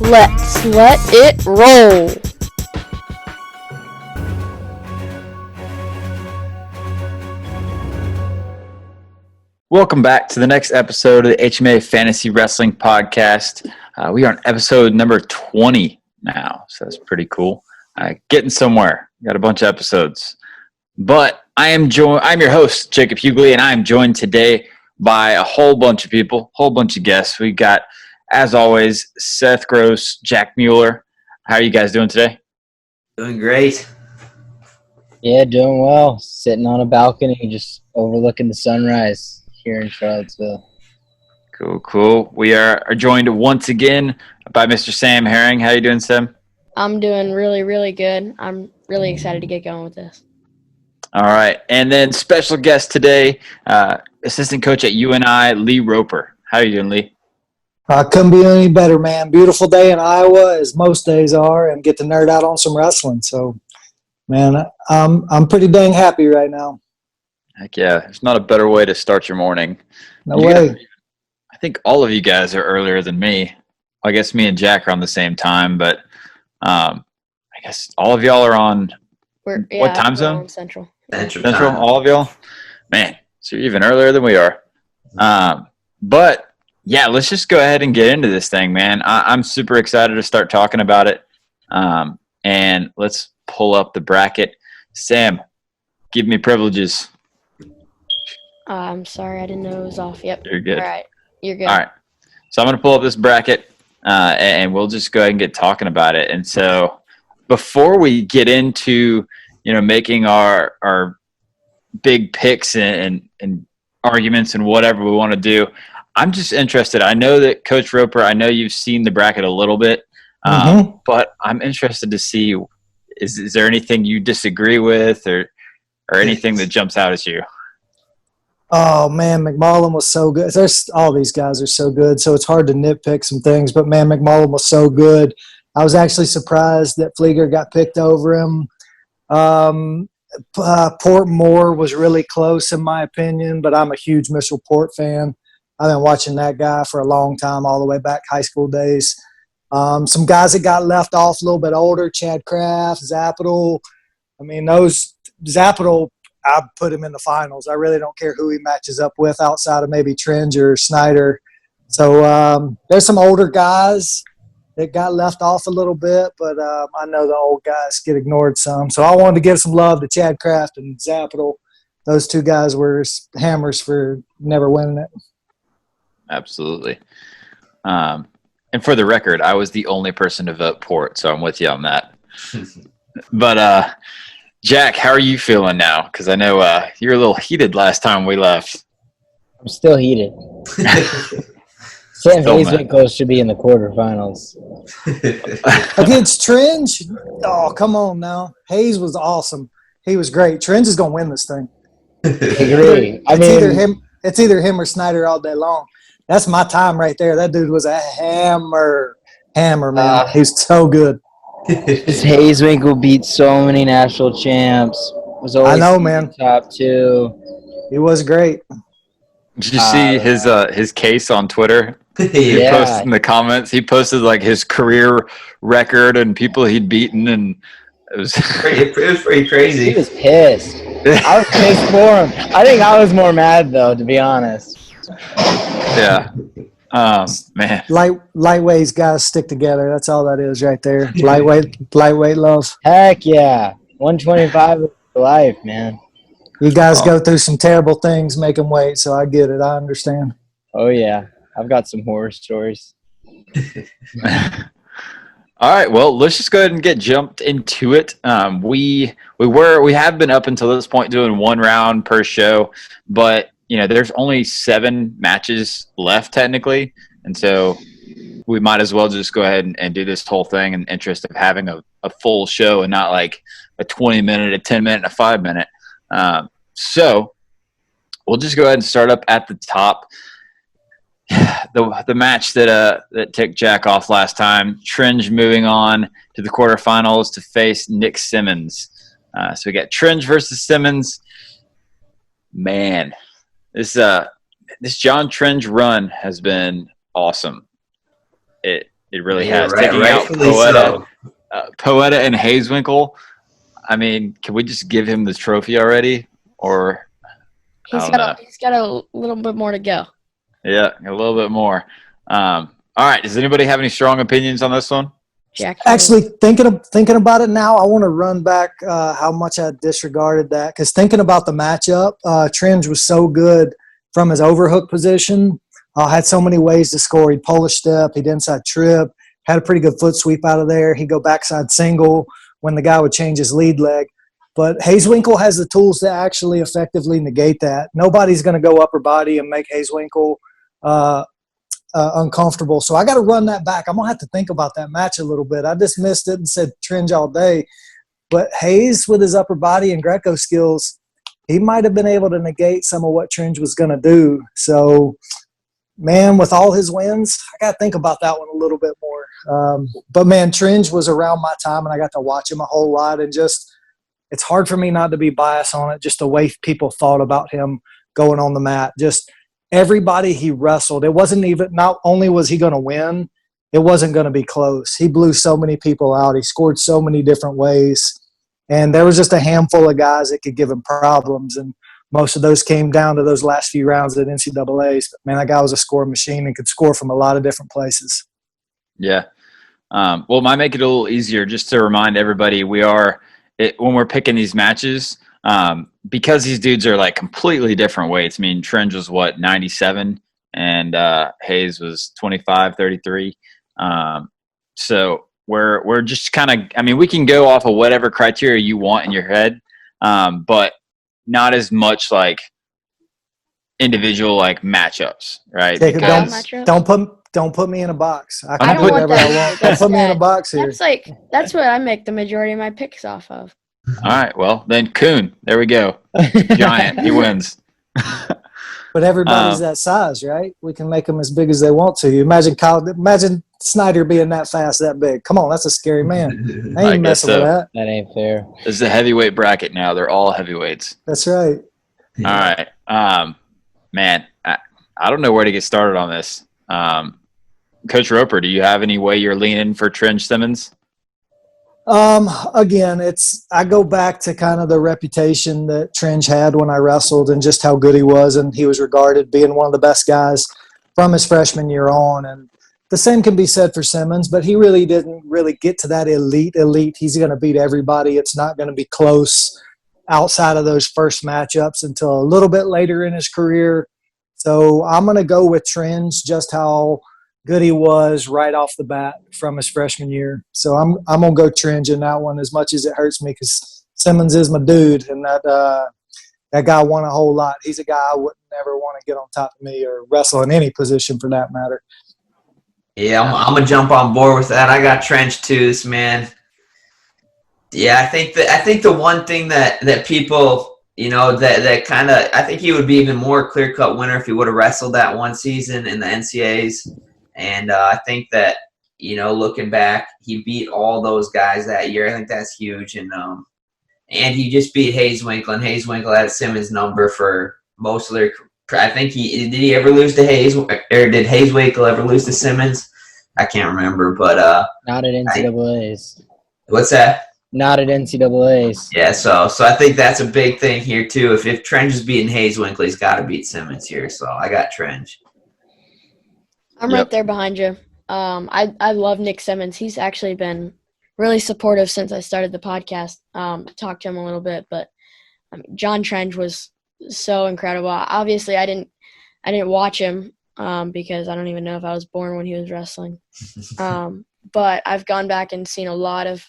Let's let it roll. Welcome back to the next episode of the HMA Fantasy Wrestling Podcast. We are on episode number 20 now, so that's pretty cool. Getting somewhere. Got a bunch of episodes. But I'm your host, Jacob Hughley, and I am joined today by a whole bunch of people, whole bunch of guests. We got, as always, Seth Gross, Jack Mueller. How are you guys doing today? Doing great. Yeah, doing well. Sitting on a balcony, just overlooking the sunrise here in Charlottesville. Cool. We are joined once again by Mr. Sam Herring. How you doing, Sam? I'm doing really, really good. I'm really excited to get going with this. All right. And then special guest today, assistant coach at UNI, Lee Roper. How are you doing, Lee? Couldn't be any better, man. Beautiful day in Iowa, as most days are, and get to nerd out on some wrestling. So, man, I'm pretty dang happy right now. Heck yeah. There's not a better way to start your morning. No way. I think all of you guys are earlier than me. I guess me and Jack are on the same time, but I guess all of y'all are on what time zone? Central. Central, all of y'all? Man, so you're even earlier than we are. But, yeah, let's just go ahead and get into this thing, man. I'm super excited to start talking about it. And let's pull up the bracket. Sam, give me privileges. I'm sorry, I didn't know it was off. Yep. You're good. All right. You're good. All right. So I'm going to pull up this bracket, and we'll just go ahead and get talking about it. And so before we get into, making our big picks and arguments and whatever we want to do, I'm just interested. I know that Coach Roper, I know you've seen the bracket a little bit, but I'm interested to see, is there anything you disagree with or anything that jumps out at you? Oh, man, McMullen was so good. All these guys are so good, so it's hard to nitpick some things. But, man, McMullen was so good. I was actually surprised that Flieger got picked over him. Port Moore was really close, in my opinion, but I'm a huge Mitchell Port fan. I've been watching that guy for a long time, all the way back high school days. Some guys that got left off a little bit older, Chad Kraft, Zapital. I mean, Zapital, I'd put him in the finals. I really don't care who he matches up with outside of maybe Tringe or Snider. So there's some older guys that got left off a little bit, but I know the old guys get ignored some. So I wanted to give some love to Chad Kraft and Zapital. Those two guys were hammers for never winning it. Absolutely. And for the record, I was the only person to vote Port, so I'm with you on that. But Jack, how are you feeling now? Because I know you were a little heated last time we left. I'm still heated. Sam Hayeswinkle should be in the quarterfinals. Against Tringe? Oh, come on now. Hayes was awesome. He was great. Tringe is going to win this thing. I agree. It's either him or Snider all day long. That's my time right there. That dude was a hammer, man. He's so good. This Hayeswinkle beat so many national champs. Was always man. Top two. He was great. Did you see his case on Twitter? He posted in the comments. He posted like his career record and people he'd beaten, and it was pretty crazy. He was pissed. I was pissed for him. I think I was more mad though, to be honest. Yeah. Man. Lightweights got to stick together. That's all that is right there. Lightweight love. Heck yeah. 125 is life, man. You guys go through some terrible things, make them wait, so I get it. I understand. Oh, yeah. I've got some horror stories. All right, well, let's just go ahead and get jumped into it. We have been up until this point doing one round per show, but there's only 7 matches left technically, and so we might as well just go ahead and do this whole thing in the interest of having a full show and not like a 20-minute, a 10-minute, and a 5-minute. So we'll just go ahead and start up at the top. The match that ticked Jack off last time, Tringe moving on to the quarterfinals to face Nick Simmons. So we got Tringe versus Simmons. Man, this John Tringe run has been awesome. It really Yeah, has. right, Taking out rightfully Poeta, so. Poeta and Hazewinkle. I mean, can we just give him the trophy already? Or I don't know. He's got a little bit more to go. Yeah, a little bit more. All right. Does anybody have any strong opinions on this one? Jack. Actually, thinking about it now, I want to run back how much I disregarded that because thinking about the matchup, Tringe was so good from his overhook position. Had so many ways to score. He'd Polish step, he'd inside trip, had a pretty good foot sweep out of there. He'd go backside single when the guy would change his lead leg. But Hazewinkle has the tools to actually effectively negate that. Nobody's going to go upper body and make Hazewinkle uncomfortable. So I got to run that back. I'm going to have to think about that match a little bit. I dismissed it and said Tringe all day. But Hayes, with his upper body and Greco skills, he might have been able to negate some of what Tringe was going to do. So, man, with all his wins, I got to think about that one a little bit more. But, man, Tringe was around my time, and I got to watch him a whole lot. And just it's hard for me not to be biased on it, just the way people thought about him going on the mat. Just everybody he wrestled, it wasn't even – not only was he going to win, it wasn't going to be close. He blew so many people out. He scored so many different ways. And there was just a handful of guys that could give him problems, and most of those came down to those last few rounds at NCAAs. But, man, that guy was a score machine and could score from a lot of different places. Yeah. Well, it might make it a little easier just to remind everybody when we're picking these matches, because these dudes are like completely different weights. I mean, Tringe was 97 and Hayes was 25, 33. So we're just kind of, I mean, we can go off of whatever criteria you want in your head, but not as much like individual like matchups, right? Jacob, Matchup? don't put me in a box. I I can don't do want whatever that. I want. Don't put me in a box here. That's what I make the majority of my picks off of. All right. Well, then Kuhn, there we go. Giant. He wins. But everybody's that size, right? We can make them as big as they want to. Imagine Snider being that fast, that big. Come on, that's a scary man. I I ain't guess messing with so. that. That ain't fair. This is a heavyweight bracket now. They're all heavyweights. That's right. All right. Man, I don't know where to get started on this. Coach Roper, do you have any way you're leaning for Tringe Simmons? Again, I go back to kind of the reputation that Tringe had when I wrestled and just how good he was, and he was regarded being one of the best guys from his freshman year on. And the same can be said for Simmons, but he really didn't really get to that elite. He's going to beat everybody. It's not going to be close outside of those first matchups until a little bit later in his career. So I'm going to go with Tringe, just how good he was right off the bat from his freshman year. So I'm going to go Tringe in that one, as much as it hurts me, because Simmons is my dude, and that guy won a whole lot. He's a guy I wouldn't never want to get on top of me or wrestle in any position for that matter. Yeah, I'm gonna jump on board with that. I got Tringe too, this man. Yeah, I think the one thing that people, that kind of, I think he would be even more clear-cut winner if he would have wrestled that one season in the NCAAs. And I think that, looking back, he beat all those guys that year. I think that's huge. And he just beat Hazewinkle, and Hazewinkle had Simmons' number for most of their. I think did he ever lose to Hayes, or did Hazewinkle ever lose to Simmons? I can't remember, but Not at NCAAs. What's that? Not at NCAAs. Yeah, so I think that's a big thing here too. If Tringe is beating Hazewinkle, he's got to beat Simmons here. So I got Tringe. I'm right there behind you. I love Nick Simmons. He's actually been really supportive since I started the podcast. I talked to him a little bit, but John Tringe was so incredible. Obviously, I didn't watch him because I don't even know if I was born when he was wrestling. But I've gone back and seen a lot of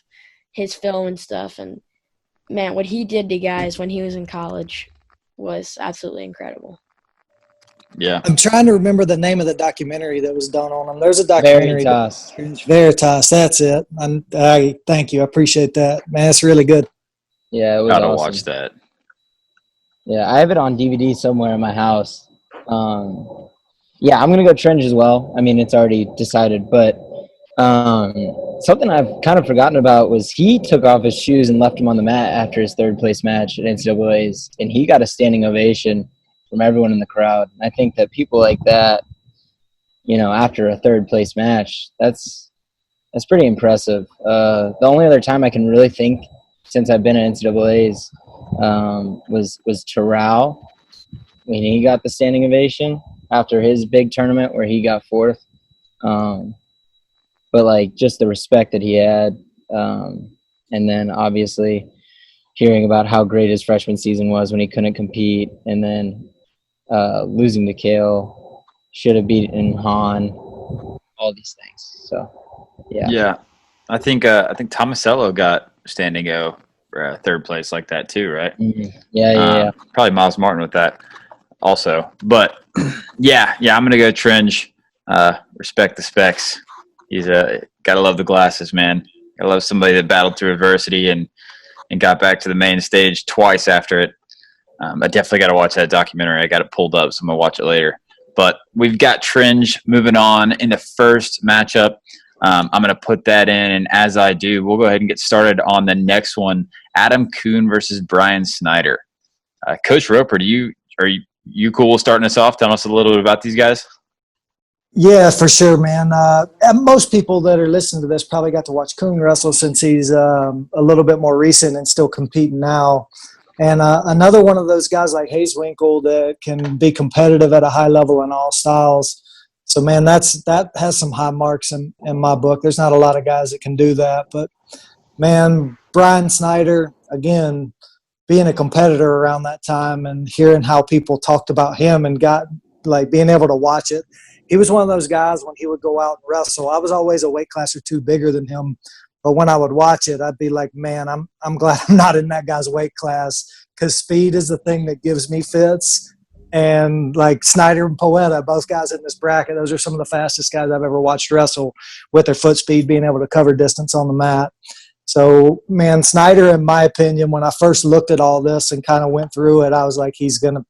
his film and stuff, and man, what he did to guys when he was in college was absolutely incredible. Yeah. I'm trying to remember the name of the documentary that was done on him. There's a documentary. Veritas, that's it. Thank you. I appreciate that. Man, it's really good. Yeah, it was Gotta awesome. watch that. Yeah, I have it on DVD somewhere in my house. Yeah, I'm going to go Tringe as well. I mean, it's already decided, but something I've kind of forgotten about was he took off his shoes and left them on the mat after his third-place match at NCAAs, and he got a standing ovation from everyone in the crowd. I think that people like that, after a third-place match, that's That's pretty impressive. The only other time I can really think since I've been at NCAA's was Terrell when he got the standing ovation after his big tournament where he got fourth. But like just the respect that he had, and then obviously hearing about how great his freshman season was when he couldn't compete, and then losing to Kale, should have beaten Han, all these things. So, yeah. Yeah, I think Tomasello got standing O third place like that too, right? Mm-hmm. Yeah. Probably Miles Martin with that also, but yeah, I'm gonna go Tringe. Respect the specs. He's gotta love the glasses, man. I love somebody that battled through adversity and got back to the main stage twice after it. I definitely got to watch that documentary. I got it pulled up, so I'm going to watch it later. But we've got Tringe moving on in the first matchup. I'm going to put that in, and as I do, we'll go ahead and get started on the next one, Adam Kuhn versus Bryan Snyder. Coach Roper, are you cool with starting us off? Tell us a little bit about these guys. Yeah, for sure, man. And most people that are listening to this probably got to watch Kuhn wrestle since he's a little bit more recent and still competing now. And another one of those guys like Hayeswinkle that can be competitive at a high level in all styles. So, man, that has some high marks in my book. There's not a lot of guys that can do that. But, man, Bryan Snyder, again, being a competitor around that time and hearing how people talked about him and got like being able to watch it. He was one of those guys when he would go out and wrestle. I was always a weight class or two bigger than him, but when I would watch it, I'd be like, man, I'm glad I'm not in that guy's weight class because speed is the thing that gives me fits. And like Snider and Poeta, both guys in this bracket, those are some of the fastest guys I've ever watched wrestle with their foot speed, being able to cover distance on the mat. So, man, Snider, in my opinion, when I first looked at all this and kind of went through it, I was like, in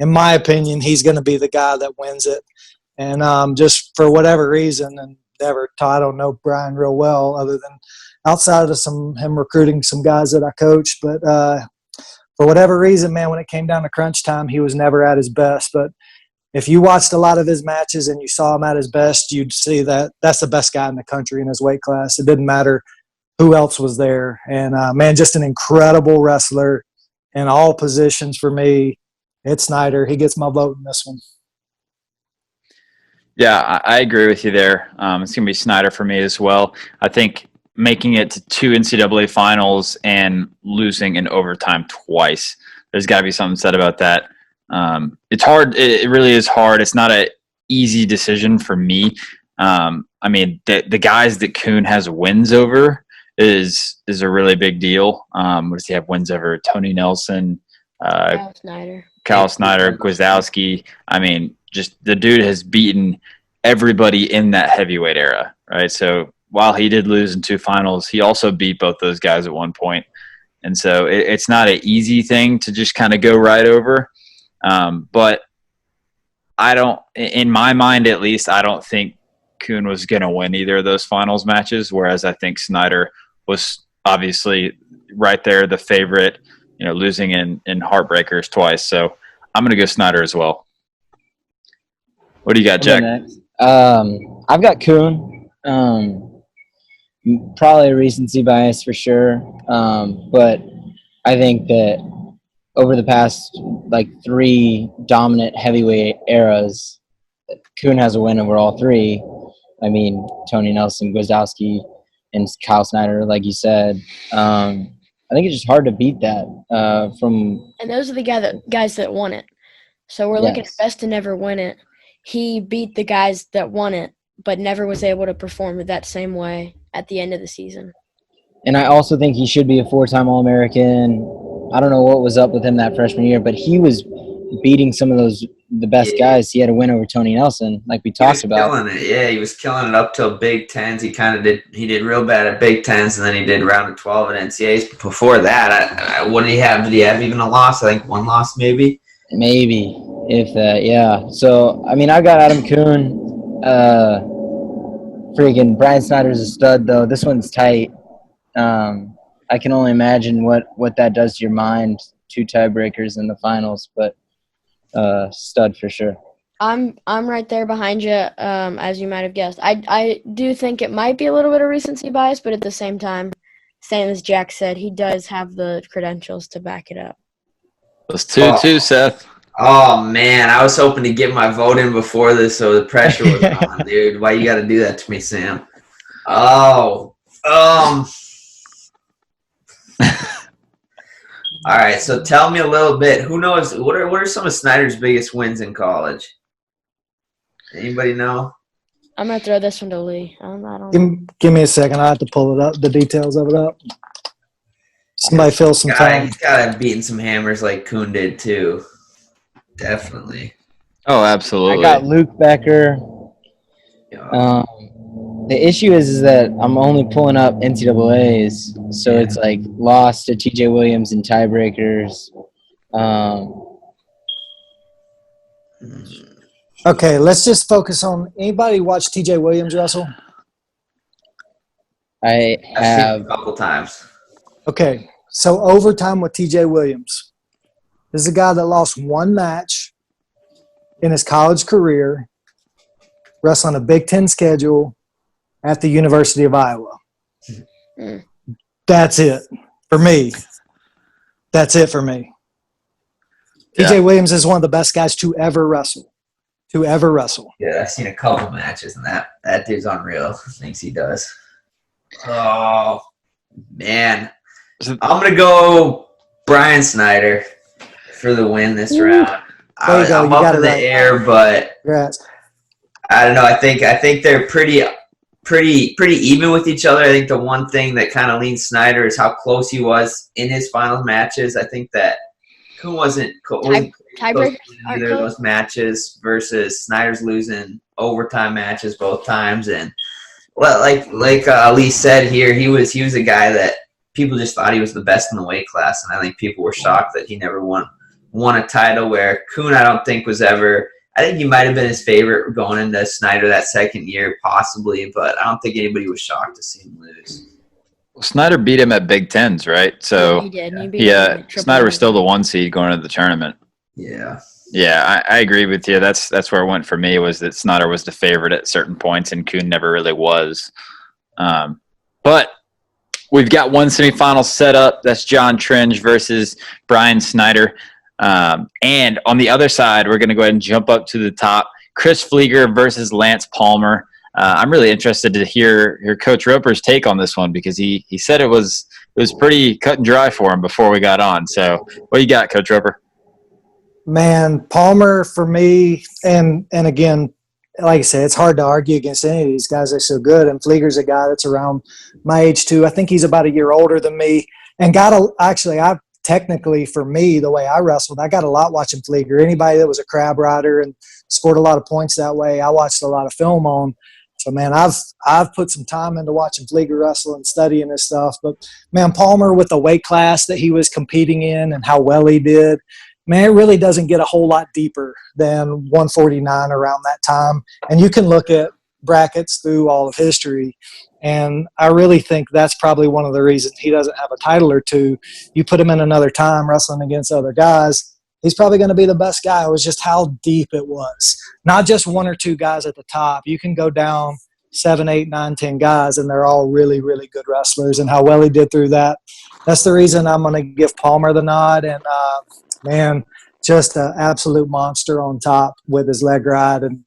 my opinion, he's going to be the guy that wins it. And just for whatever reason, and I don't know Bryan real well other than outside of him recruiting some guys that I coached. But for whatever reason, man, when it came down to crunch time, he was never at his best. But if you watched a lot of his matches and you saw him at his best, you'd see that that's the best guy in the country in his weight class. It didn't matter who else was there. And, man, just an incredible wrestler in all positions for me. It's Snider. He gets my vote in this one. Yeah, I agree with you there. It's going to be Snider for me as well. I think making it to 2 NCAA finals and losing in overtime twice, there's got to be something said about that. It's hard. It really is hard. It's not an easy decision for me. I mean, the guys that Kuhn has wins over is a really big deal. What does he have wins over? Tony Nelson, Kyle Snyder, Gwizdowski. I mean, just the dude has beaten everybody in that heavyweight era, right? So while he did lose in 2 finals, he also beat both those guys at one point. And so it's not an easy thing to just kind of go right over. But I don't, in my mind at least, I don't think Kuhn was going to win either of those finals matches, whereas I think Snyder was obviously right there, the favorite, losing in Heartbreakers twice. So I'm going to go Snyder as well. What do you got, Jack? I've got Kuhn. Probably a recency bias for sure. But I think that over the past 3 dominant heavyweight eras, Kuhn has a win over all 3. I mean, Tony Nelson, Gwizdowski, and Kyle Snyder, like you said. I think it's just hard to beat that. And those are the guys that won it. So we're looking at best to never win it. He beat the guys that won it, but never was able to perform that same way at the end of the season. And I also think he should be a 4-time All-American. I don't know what was up with him that freshman year, but he was beating some of the best guys. He had a win over Tony Nelson, like we talked about. Killing it. Yeah, he was killing it up till Big Tens. He did real bad at Big Tens, and then he did round of 12 at NCAAs. Before that, what did he have? Did he have even a loss? I think 1 loss, maybe. Maybe, if that, yeah. So, I mean, I got Adam Kuhn. Freaking Bryan Snyder's a stud, though. This one's tight. I can only imagine what that does to your mind. 2 tiebreakers in the finals, but stud for sure. I'm right there behind you, as you might have guessed. I do think it might be a little bit of recency bias, but at the same time, same as Jack said, he does have the credentials to back it up. Those two, Seth. Oh man, I was hoping to get my vote in before this, so the pressure was on, dude. Why you got to do that to me, Sam? Oh, all right. So tell me a little bit. Who knows? What are some of Snyder's biggest wins in college? Anybody know? I'm gonna throw this one to Lee. I don't know. Give me a second. I have to pull it up. The details of it up. Somebody fill some time. He's got to have beaten some hammers like Kuhn did too. Definitely. Oh, absolutely. I got Luke Becker. Yeah. The issue is that I'm only pulling up NCAAs, so it's like lost to TJ Williams in tiebreakers. Okay, let's just focus on. Anybody watch TJ Williams wrestle? I have a couple times. Okay, so overtime with TJ Williams. This is a guy that lost one match in his college career, wrestling a Big Ten schedule at the University of Iowa. That's it for me. That's it for me. Yeah. TJ Williams is one of the best guys to ever wrestle. Yeah, I've seen a couple matches, and that dude's unreal. Things he does. Oh man, I'm gonna go Bryan Snyder for the win this round. I'm up in the air, but I don't know. I think they're pretty even with each other. I think the one thing that kind of leans Snyder is how close he was in his final matches. I think that Kuhn wasn't Tiebreaker either of those matches versus Snyder's losing overtime matches both times. And well, like Lee said here, he was a guy that people just thought he was the best in the weight class, and I think people were shocked that he never won a title. Where Kuhn, I don't think was ever. I think he might have been his favorite going into Snyder that second year, possibly, but I don't think anybody was shocked to see him lose. Well, Snyder beat him at Big Tens, right? So yeah, he did. He beat him Snyder was still the 1 seed going into the tournament. Yeah. Yeah, I agree with you. That's where it went for me, was that Snyder was the favorite at certain points and Kuhn never really was. But we've got one semifinal set up. That's John Tringe versus Bryan Snyder. And on the other side, we're going to go ahead and jump up to the top. Chris Flieger versus Lance Palmer. I'm really interested to hear Coach Roper's take on this one, because he said it was pretty cut and dry for him before we got on. So what do you got, Coach Roper? Man, Palmer for me, and again, like I said, it's hard to argue against any of these guys. They're so good. And Flieger's a guy that's around my age too. I think he's about a year older than me. And technically, for me, the way I wrestled, I got a lot watching Flieger. Anybody that was a crab rider and scored a lot of points that way, I watched a lot of film on. So, man, I've put some time into watching Flieger wrestle and studying this stuff. But, man, Palmer, with the weight class that he was competing in and how well he did, man, it really doesn't get a whole lot deeper than 149 around that time. And you can look at brackets through all of history, and I really think that's probably one of the reasons he doesn't have a title or two. You put him in another time wrestling against other guys, he's probably going to be the best guy. It was just how deep it was. Not just one or two guys at the top. You can go down 7, 8, 9, 10 guys, and they're all really, really good wrestlers, and how well he did through that. That's the reason I'm going to give Palmer the nod. And, man, just an absolute monster on top with his leg ride. And,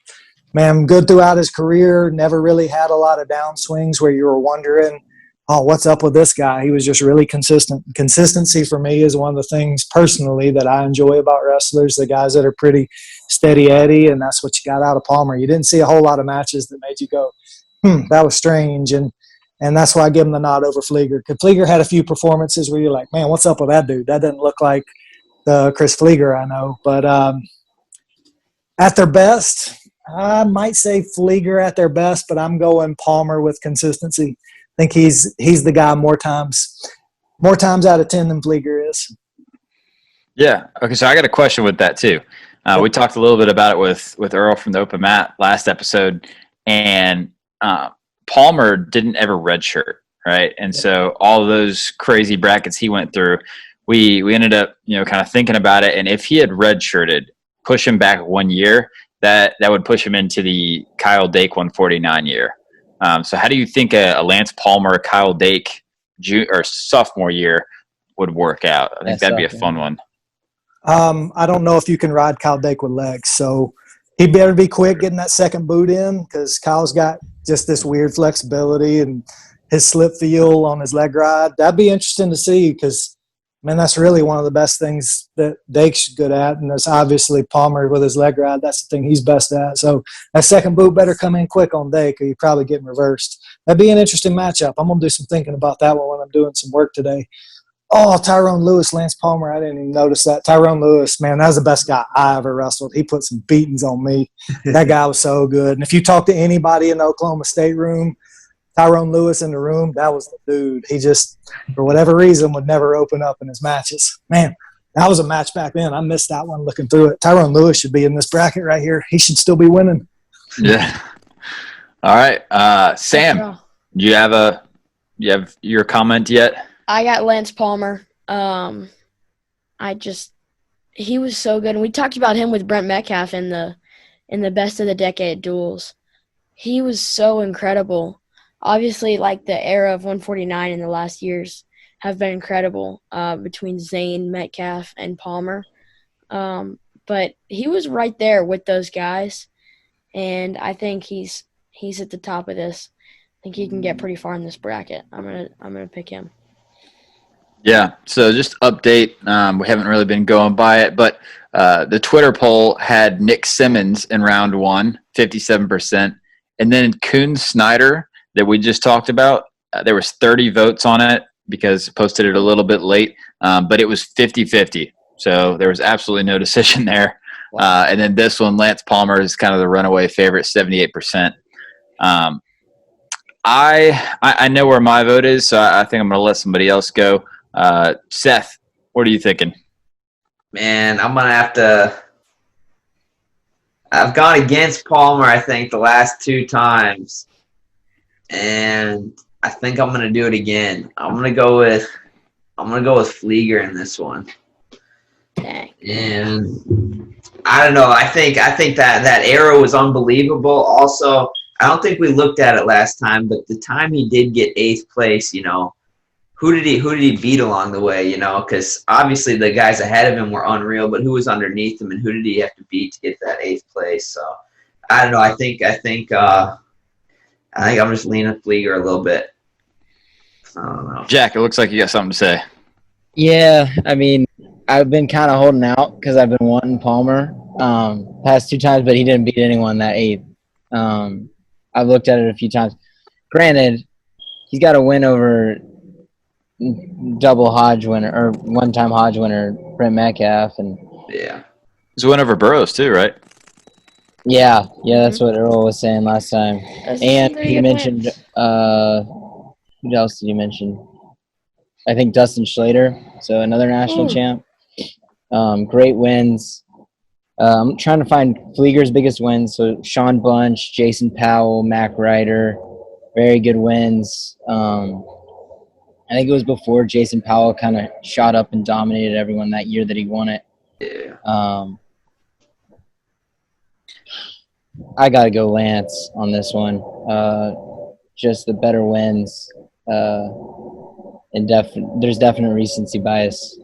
man, good throughout his career, never really had a lot of down swings where you were wondering, oh, what's up with this guy? He was just really consistent. Consistency for me is one of the things personally that I enjoy about wrestlers, the guys that are pretty steady Eddie, and that's what you got out of Palmer. You didn't see a whole lot of matches that made you go, that was strange. And that's why I give him the nod over Flieger. Because Flieger had a few performances where you're like, man, what's up with that dude? That doesn't look like the Chris Flieger I know. But at their best, I might say Flieger at their best, but I'm going Palmer with consistency. I think he's the guy more times out of 10 than Flieger is. Yeah. Okay. So I got a question with that too. We talked a little bit about it with Earl from the Open Mat last episode, and Palmer didn't ever redshirt, right? And so all of those crazy brackets he went through, we ended up, kind of thinking about it. And if he had redshirted, push him back 1 year, that would push him into the Kyle Dake 149 year. So how do you think a Lance Palmer, Kyle Dake or sophomore year would work out? I think that'd be a fun one. I don't know if you can ride Kyle Dake with legs, so he better be quick getting that second boot in, because Kyle's got just this weird flexibility and his slip feel on his leg ride. That'd be interesting to see, because, man, that's really one of the best things that Dake's good at, and that's obviously Palmer with his leg ride. That's the thing he's best at. So that second boot better come in quick on Dake, or you're probably getting reversed. That'd be an interesting matchup. I'm going to do some thinking about that one when I'm doing some work today. Oh, Tyrone Lewis, Lance Palmer. I didn't even notice that. Tyrone Lewis, man, that was the best guy I ever wrestled. He put some beatings on me. That guy was so good. And if you talk to anybody in the Oklahoma State room, Tyrone Lewis in the room, that was the dude. He just, for whatever reason, would never open up in his matches. Man, that was a match back then. I missed that one looking through it. Tyrone Lewis should be in this bracket right here. He should still be winning. Yeah. All right. Sam, do you have your comment yet? I got Lance Palmer. He was so good. And we talked about him with Brent Metcalf in the best of the decade duels. He was so incredible. Obviously, like, the era of 149 in the last years have been incredible between Zane, Metcalf, and Palmer. But he was right there with those guys, and I think he's at the top of this. I think he can get pretty far in this bracket. I'm gonna pick him. Yeah, so just update. We haven't really been going by it, but the Twitter poll had Nick Simmons in round 1, 57%. And then Kuhn Snider that we just talked about, there was 30 votes on it because posted it a little bit late, but it was 50-50. So there was absolutely no decision there. Wow. And then this one, Lance Palmer is kind of the runaway favorite, 78%. I know where my vote is, so I think I'm going to let somebody else go. Seth, what are you thinking? Man, I'm going to have to – I've gone against Palmer, I think, the last 2 times. And I think I'm going to do it again. I'm going to go with Flieger in this one. Dang. And I don't know. I think that era was unbelievable. Also, I don't think we looked at it last time, but the time he did get 8th place, you know, who did he beat along the way, you know? Because obviously the guys ahead of him were unreal, but who was underneath him and who did he have to beat to get that 8th place? So I don't know. I think I'm just leaning Flieger a little bit. I don't know. Jack, it looks like you got something to say. Yeah, I mean, I've been kind of holding out because I've been wanting Palmer past 2 times, but he didn't beat anyone that 8th. I've looked at it a few times. Granted, he's got a win over double Hodge winner or one-time Hodge winner Brent Metcalf, and yeah, he's a win over Burroughs too, right? Yeah, that's what Earl was saying last time. And he mentioned who else did he mention? I think Dustin Schlater, so another national champ. Great wins. I'm trying to find Flieger's biggest wins. So Sean Bunch, Jason Powell, Mac Ryder, very good wins. I think it was before Jason Powell kind of shot up and dominated everyone that year that he won it. Yeah. I got to go Lance on this one. Just the better wins. And there's definite recency bias.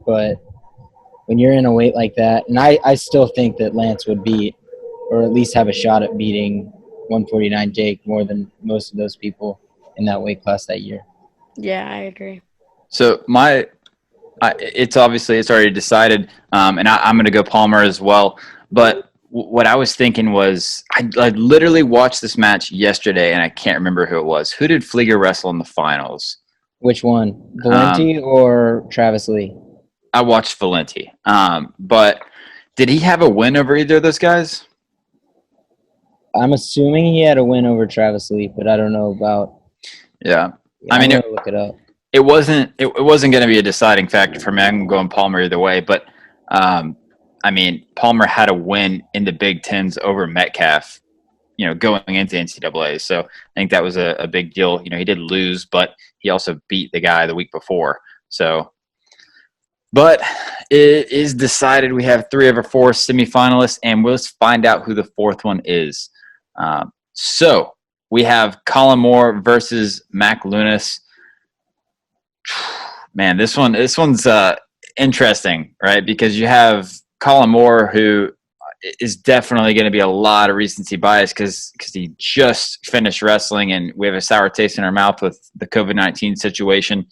But when you're in a weight like that, and I still think that Lance would beat, or at least have a shot at beating 149 Jake more than most of those people in that weight class that year. Yeah, I agree. So it's already decided, and I'm going to go Palmer as well. But what I was thinking was I literally watched this match yesterday, and I can't remember who it was. Who did Flieger wrestle in the finals? Which one, Valenti or Travis Lee? I watched Valenti. But did he have a win over either of those guys? I'm assuming he had a win over Travis Lee, but I don't know about. Yeah. I mean, look it up. It wasn't going to be a deciding factor for me. I'm going Palmer either way, but I mean, Palmer had a win in the Big Tens over Metcalf, going into NCAA. So I think that was a big deal. He did lose, but he also beat the guy the week before. So But it is decided. We have 3 of our 4 semifinalists, and we'll find out who the 4th one is. So we have Colin Moore versus Mac Lunas. Man, this one's interesting, right? Because you have Colin Moore, who is definitely going to be a lot of recency bias because he just finished wrestling, and we have a sour taste in our mouth with the COVID-19 situation.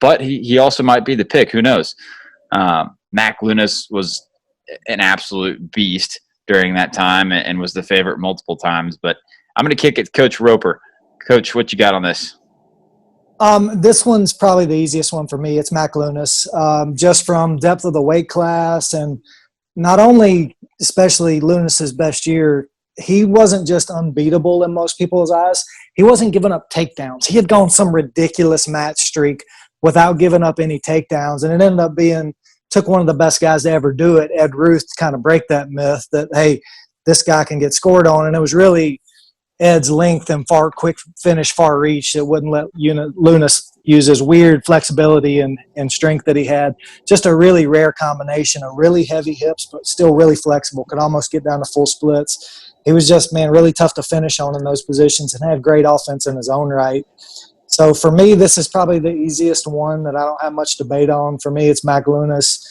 But he also might be the pick. Who knows? Mac Lunas was an absolute beast during that time and was the favorite multiple times. But I'm going to kick it to Coach Roper. Coach, what you got on this? This one's probably the easiest one for me. It's Mac Lunas, just from depth of the weight class, and not only, especially Lunas's best year, he wasn't just unbeatable in most people's eyes. He wasn't giving up takedowns. He had gone some ridiculous match streak without giving up any takedowns, and it ended up took one of the best guys to ever do it, Ed Ruth, to kind of break that myth that, hey, this guy can get scored on. And it was really Ed's length and quick finish, far reach that wouldn't let Lunas use his weird flexibility and strength that he had. Just a really rare combination of really heavy hips, but still really flexible, could almost get down to full splits. He was just, really tough to finish on in those positions and had great offense in his own right. So for me, this is probably the easiest one that I don't have much debate on. For me, it's Mac Lunas,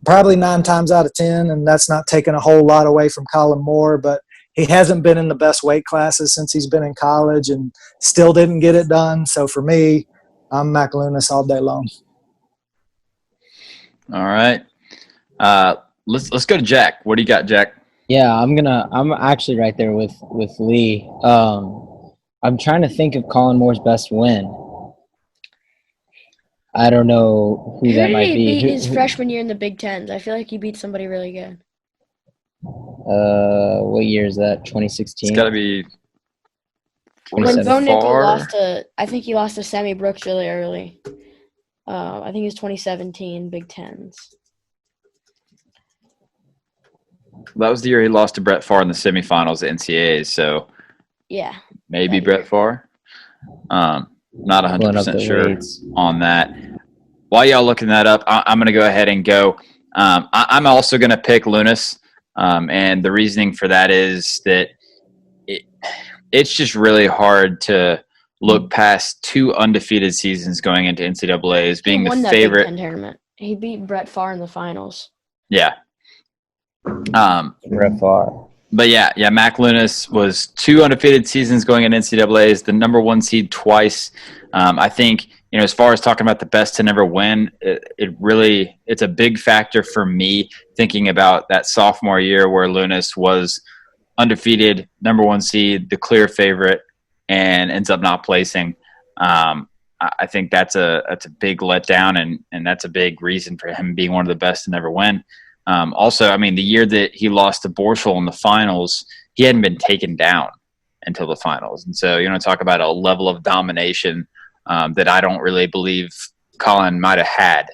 probably 9 times out of 10, and that's not taking a whole lot away from Colin Moore, but he hasn't been in the best weight classes since he's been in college and still didn't get it done. So for me, I'm Mac Lunas all day long. All right. Let's go to Jack. What do you got, Jack? Yeah, I'm actually right there with Lee. I'm trying to think of Colin Moore's best win. I don't know who that might be. Who did he beat his freshman year in the Big Tens? I feel like he beat somebody really good. What year is that? 2016? It's got to be when Bo Nickel I think he lost to Sammy Brooks really early. I think it was 2017 Big Tens. That was the year he lost to Brett Favre in the semifinals at NCAAs. So yeah, maybe Brett Favre. Not 100% sure on that. While y'all looking that up, I'm going to go ahead and go. I'm also going to pick Lunas. And the reasoning for that is that it's just really hard to look past 2 undefeated seasons going into NCAA as being the favorite. Big Ten tournament. He beat Brett Favre in the finals. Yeah. Brett Favre. But yeah, Mac Lunas was 2 undefeated seasons going in NCAA, is the number 1 seed twice. I think, as far as talking about the best to never win, it's a big factor for me thinking about that sophomore year where Lunas was undefeated, number 1 seed, the clear favorite, and ends up not placing. I think that's a big letdown, and that's a big reason for him being one of the best to never win. Also, the year that he lost to Borschel in the finals, he hadn't been taken down until the finals. And so, talk about a level of domination that I don't really believe Colin might have had.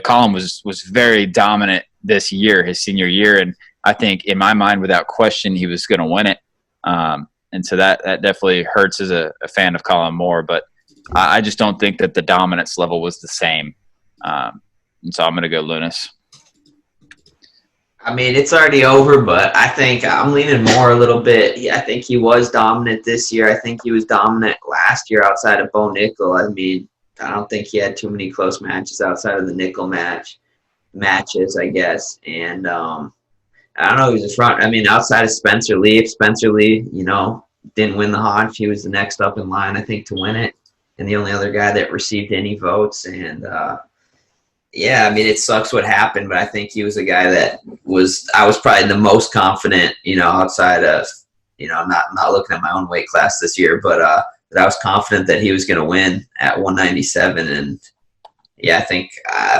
Colin was very dominant this year, his senior year, and I think in my mind, without question, he was going to win it. And so that definitely hurts as a fan of Colin Moore, but I just don't think that the dominance level was the same. And so I'm going to go Lunas. It's already over, but I think I'm leaning more a little bit. Yeah, I think he was dominant this year. I think he was dominant last year outside of Bo Nickel. I don't think he had too many close matches outside of the Nickel matches, I guess. And I don't know, he was just front. Outside of Spencer Lee, if Spencer Lee, didn't win the Hodge, he was the next up in line, I think, to win it. And the only other guy that received any votes. And it sucks what happened, but I think he was a guy that I was probably the most confident, outside of, not looking at my own weight class this year, but that I was confident that he was going to win at 197. And I think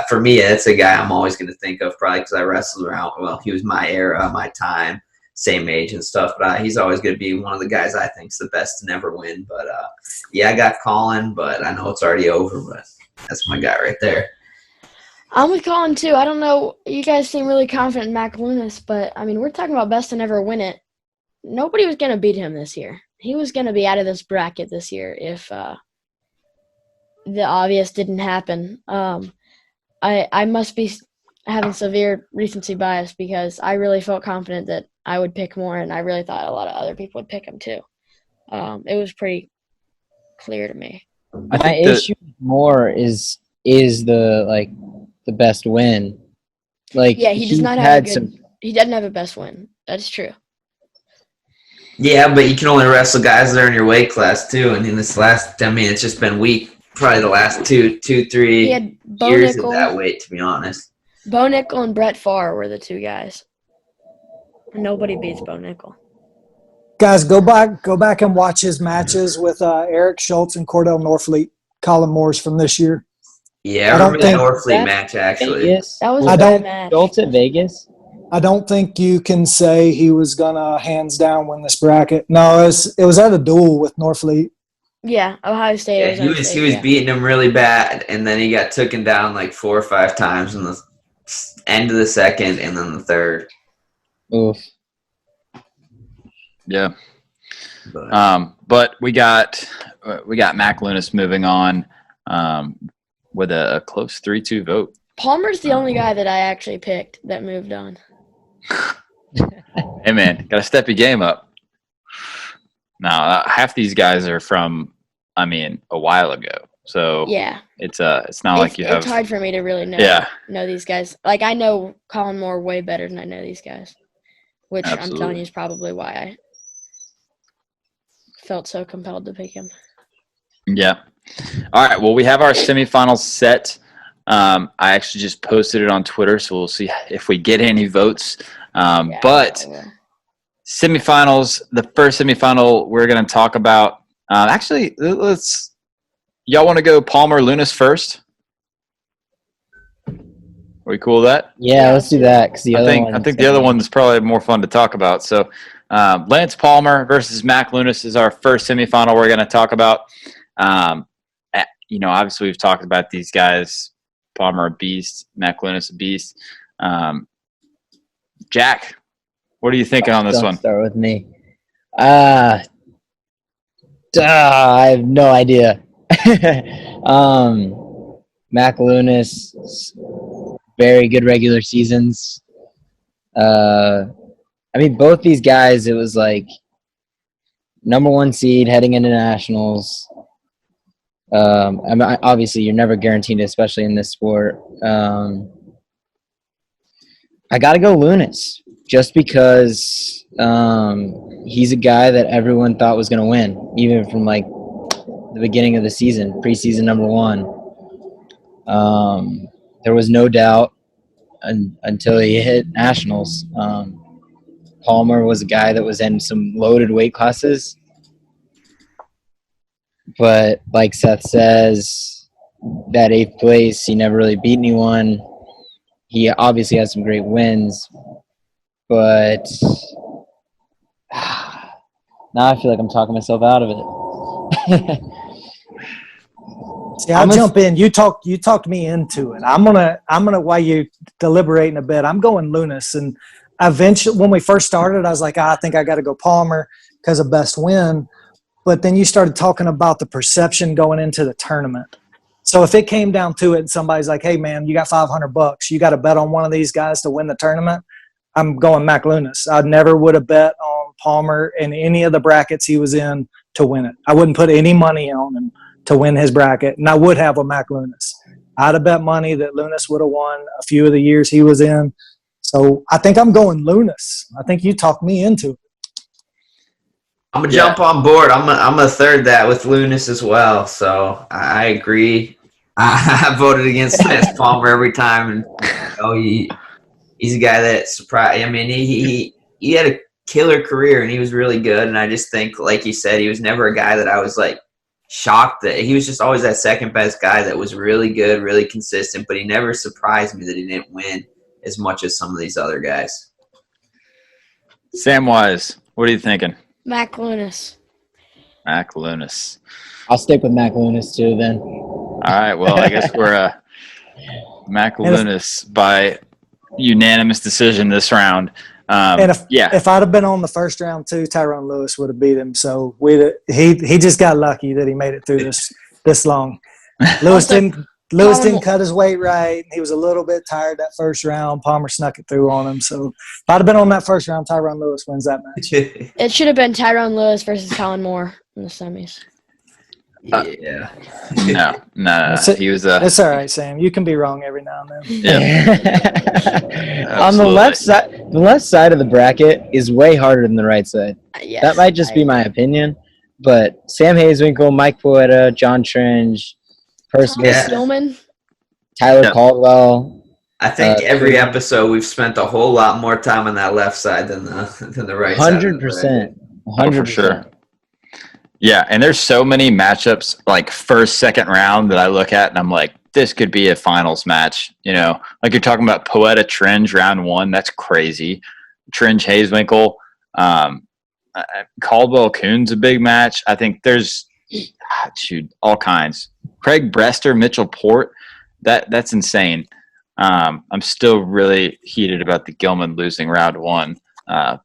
for me, it's a guy I'm always going to think of, probably because I wrestled around. Well, he was my era, my time, same age and stuff, but he's always going to be one of the guys I think is the best to never win. But I got Colin, but I know it's already over, but that's my guy right there. I'm with Colin, too. I don't know. You guys seem really confident in Mac Lunas, but, we're talking about best to never win it. Nobody was going to beat him this year. He was going to be out of this bracket this year if the obvious didn't happen. I must be having severe recency bias because I really felt confident that I would pick Moore, and I really thought a lot of other people would pick him too. It was pretty clear to me. My issue with Moore is the best win. Like, Yeah, he does not have he doesn't have a best win. That's true. Yeah, but you can only wrestle guys that are in your weight class too. And in this it's just been weak. Probably the last 2-3 years of that weight, to be honest. Bo Nickel and Brett Favre were the two guys. Nobody beats Bo Nickel. Guys, go back and watch his matches with Eric Schultz and Cordell Norfleet, Colin Moore's from this year. Yeah, I remember the Norfleet match, actually. Vegas? That was a bad match. Schultz at Vegas? I don't think you can say he was going to hands down win this bracket. No, it was at a duel with Norfleet. Yeah, Ohio State. Yeah, he was beating him really bad, and then he got taken down like 4 or 5 times in the end of the second and then the third. Oof. Yeah. But we got Mac Lunas moving on with a close 3-2 vote. Palmer's the only guy that I actually picked that moved on. Hey man, gotta step your game up. Now half these guys are from, a while ago. So yeah, it's not like you have. It's hard for me to really know these guys. Like, I know Colin Moore way better than I know these guys, which Absolutely. I'm telling you is probably why I felt so compelled to pick him. Yeah. All right. Well, we have our semifinals set. I actually just posted it on Twitter, so we'll see if we get any votes. But semifinals, the first semifinal we're going to talk about. Actually, y'all want to go Palmer Lunas first? Are we cool with that? Yeah, let's do that. Cause I think the other one is probably more fun to talk about. So, Lance Palmer versus Mac Lunas is our first semifinal we're going to talk about. Obviously we've talked about these guys. Palmer a beast, Mac Lunas a beast. Jack, what are you thinking on this one? Start with me. I have no idea. Mac Lunas, very good regular seasons. Both these guys, it was like number 1 seed heading into nationals. Obviously, you're never guaranteed, especially in this sport. I got to go Lunas just because he's a guy that everyone thought was going to win, even from like the beginning of the season, preseason number 1. There was no doubt until he hit nationals. Palmer was a guy that was in some loaded weight classes. But like Seth says, that 8th place, he never really beat anyone. He obviously has some great wins. But now I feel like I'm talking myself out of it. See, I'll jump in. You talked me into it. I'm gonna while you deliberating a bit, I'm going Lunas. And eventually, when we first started, I was like, I think I got to go Palmer because of best win. But then you started talking about the perception going into the tournament. So if it came down to it and somebody's like, hey, man, you got $500. You got to bet on one of these guys to win the tournament. I'm going Mac Lunas. I never would have bet on Palmer in any of the brackets he was in to win it. I wouldn't put any money on him to win his bracket, and I would have with Mac Lunas. I'd have bet money that Lunas would have won a few of the years he was in. So I think I'm going Lunas. I think you talked me into it. I'm gonna jump on board. I'm gonna third that with Lunas as well. So I agree. I voted against Lance Palmer every time, and he's a guy that surprised. He had a killer career and he was really good. And I just think, like you said, he was never a guy that I was like shocked that he was just always that second best guy that was really good, really consistent. But he never surprised me that he didn't win as much as some of these other guys. Samwise, what are you thinking? Mac Lunas. Mac Lunas. I'll stick with Mac Lunas too then. All right. Well, I guess we're Mac Lunas by unanimous decision this round. If I'd have been on the first round too, Tyrone Lewis would have beat him. So he just got lucky that he made it through this long. Lewis Lewis Colin didn't cut his weight right. He was a little bit tired that first round. Palmer snuck it through on him. So if I'd have been on that first round, Tyronn Lewis wins that match. It should have been Tyrone Lewis versus Colin Moore in the semis. Yeah. No. He was It's all right, Sam. You can be wrong every now and then. Yeah. On the left side of the bracket is way harder than the right side. Yes, That might just be my opinion, but Sam Hayeswinkle, Mike Poeta, John Tringe, Percival, Thomas Gilman. Tyler Yep. Caldwell. I think every episode we've spent a whole lot more time on that left side than the right side. 100%. Oh, for sure. Yeah, and there's so many matchups like first, second round that I look at and I'm like, this could be a finals match. You know, like you're talking about Poeta Tringe round 1. That's crazy. Tringe Hayeswinkle, Caldwell Kuhn's a big match. I think there's all kinds. Craig Brester, Mitchell Port. That's insane. I'm still really heated about the Gilman losing round 1,